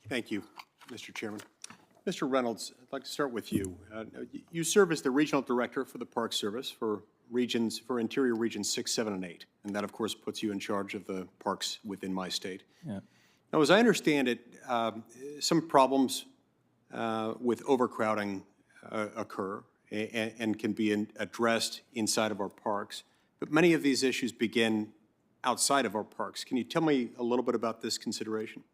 Thank you, Mr. Chairman. Mr. Reynolds, I'd like to start with you. You serve as the Regional Director for the Park Service for Interior Regions 6, 7, and 8, and that, of course, puts you in charge of the parks within my state. Yeah. Now, as I understand it, some problems with overcrowding occur and can be addressed inside of our parks, but many of these issues begin outside of our parks. Can you tell me a little bit about this consideration?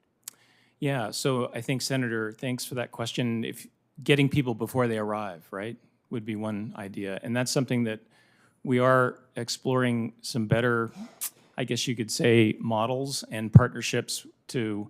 Yeah, so I think, Senator, thanks for that question. If getting people before they arrive, right, would be one idea. And that's something that we are exploring some better, I guess you could say, models and partnerships to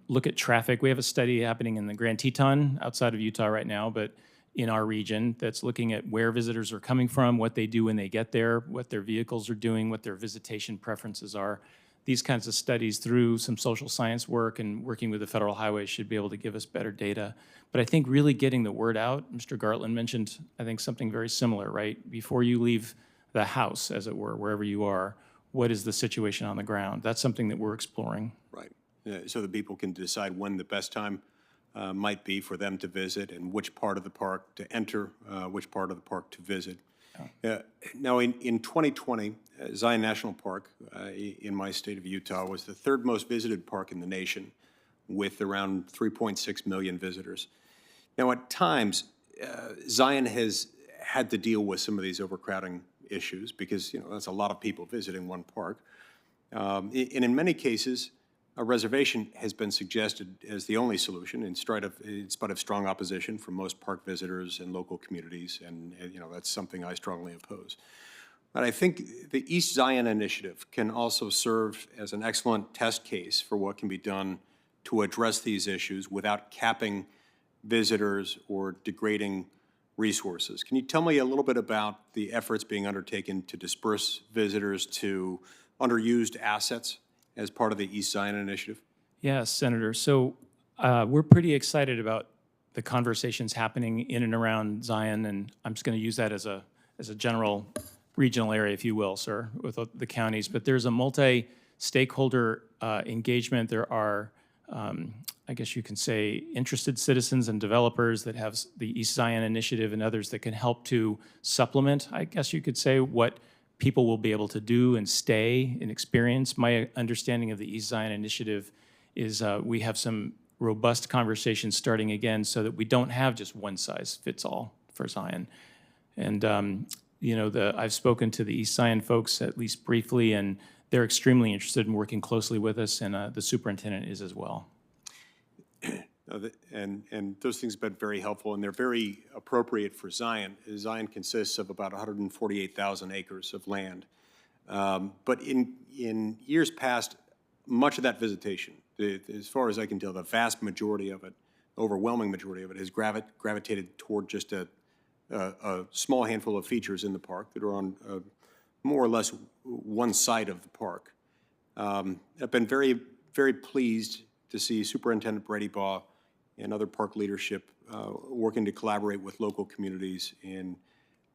look at traffic. We have a study happening in the Grand Teton outside of Utah right now, but in our region that's looking at where visitors are coming from, what they do when they get there, what their vehicles are doing, what their visitation preferences are. These kinds of studies through some social science work and working with the Federal Highway should be able to give us better data. But I think really getting the word out, Mr. Gartland mentioned, I think, something very similar, right? Before you leave the house, as it were, wherever you are, what is the situation on the ground? That's something that we're exploring. Right. So that people can decide when the best time might be for them to visit and which part of the park to enter, which part of the park to visit. Now, in 2020, Zion National Park in my state of Utah was the third most visited park in the nation with around 3.6 million visitors. Now, at times, Zion has had to deal with some of these overcrowding issues because, that's a lot of people visiting one park. And in many cases, a reservation has been suggested as the only solution in spite of strong opposition from most park visitors and local communities, and that's something I strongly oppose. But I think the East Zion initiative can also serve as an excellent test case for what can be done to address these issues without capping visitors or degrading resources. Can you tell me a little bit about the efforts being undertaken to disperse visitors to underused assets as part of the East Zion initiative? Yes, Senator. So we're pretty excited about the conversations happening in and around Zion, and I'm just going to use that as a general regional area, if you will, sir, with the counties. But there's a multi-stakeholder engagement. There are, I guess you can say, interested citizens and developers that have the East Zion initiative and others that can help to supplement, I guess you could say, what people will be able to do and stay and experience. My understanding of the East Zion initiative is we have some robust conversations starting again so that we don't have just one size fits all for Zion. And I've spoken to the East Zion folks at least briefly, and they're extremely interested in working closely with us, and the superintendent is as well. And those things have been very helpful, and they're very appropriate for Zion. Zion consists of about 148,000 acres of land. But in years past, much of that visitation, as far as I can tell, the vast majority of it, overwhelming majority of it, has gravitated toward just a small handful of features in the park that are on more or less one side of the park. I've been very, very pleased to see Superintendent Brady Baugh and other park leadership working to collaborate with local communities in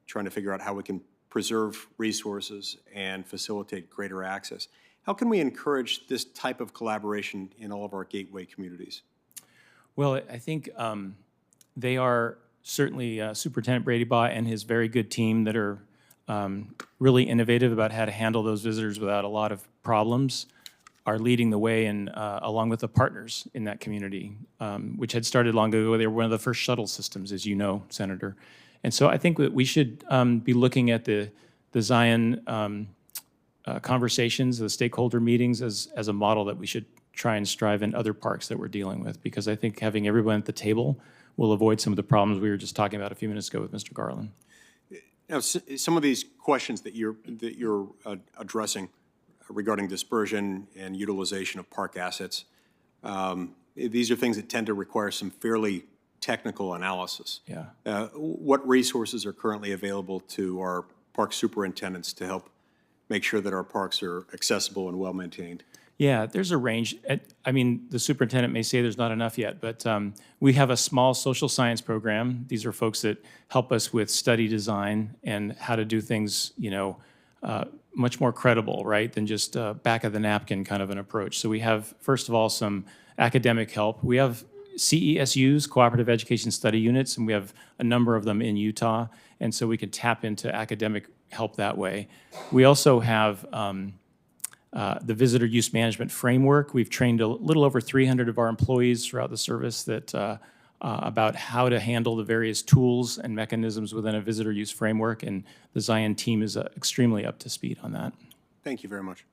trying to figure out how we can preserve resources and facilitate greater access. How can we encourage this type of collaboration in all of our gateway communities? Well, I think they are certainly Superintendent Brady Baugh and his very good team that are really innovative about how to handle those visitors without a lot of problems, are leading the way, and along with the partners in that community, which had started long ago. They were one of the first shuttle systems, as you know, Senator. And so I think that we should be looking at the Zion conversations, the stakeholder meetings, as a model that we should try and strive in other parks that we're dealing with, because I think having everyone at the table will avoid some of the problems we were just talking about a few minutes ago with Mr. Garland. Now, some of these questions that you're addressing regarding dispersion and utilization of park assets, these are things that tend to require some fairly technical analysis. Yeah. What resources are currently available to our park superintendents to help make sure that our parks are accessible and well-maintained? Yeah, there's a range. I mean, the superintendent may say there's not enough yet, but we have a small social science program. These are folks that help us with study design and how to do things, much more credible, right, than just back of the napkin kind of an approach. So we have, first of all, some academic help. We have CESUs, Cooperative Education Study Units, and we have a number of them in Utah, and so we can tap into academic help that way. We also have the Visitor Use Management Framework. We've trained a little over 300 of our employees throughout the service that about how to handle the various tools and mechanisms within a visitor use framework, and the Zion team is extremely up to speed on that. Thank you very much.